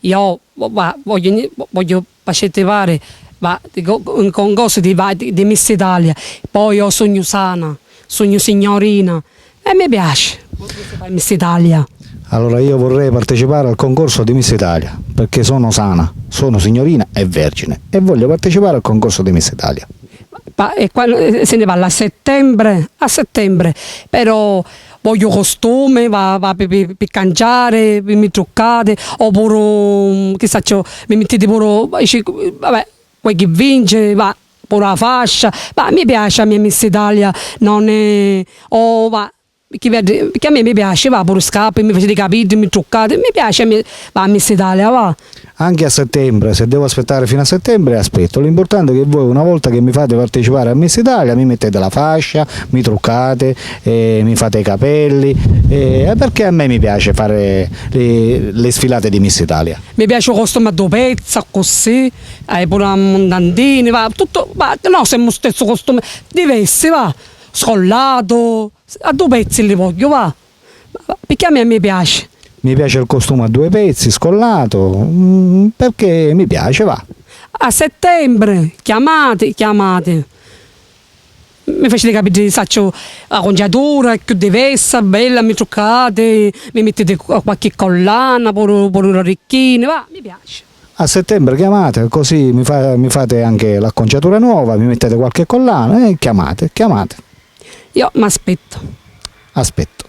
io voglio partecipare un concorso di Miss Italia, poi io sogno sana, sogno signorina e mi piace Miss Italia. Allora io vorrei partecipare al concorso di Miss Italia perché sono sana, sono signorina e vergine e voglio partecipare al concorso di Miss Italia. E se ne va a settembre, però voglio costume, per cangiare, per mi truccare, oppure chissà, mi mettete pure, vabbè, qualche vince, va pure la fascia, ma mi piace a mia Miss Italia, non è, perché a me mi piace, va pure scarpe, mi facete i capelli, mi truccate, mi piace a Miss Italia, va. Anche a settembre, se devo aspettare fino a settembre aspetto, l'importante è che voi una volta che mi fate partecipare a Miss Italia mi mettete la fascia, mi truccate, mi fate i capelli, perché a me mi piace fare le sfilate di Miss Italia. Mi piace il costume a due pezzi, così, pure a montandini, va, tutto, va, no, siamo stesso costume, diversi, va, scollato, a due pezzi li voglio, va, perché a me mi piace. Mi piace il costume a due pezzi, scollato, perché mi piace, va. A settembre, chiamate. Mi facete capire, saccio, la conciatura, più diversa, bella, mi truccate, mi mettete qualche collana, pure orecchine, va, mi piace. A settembre chiamate, così mi fate anche l'acconciatura nuova, mi mettete qualche collana e chiamate. Io mi aspetto. Aspetto.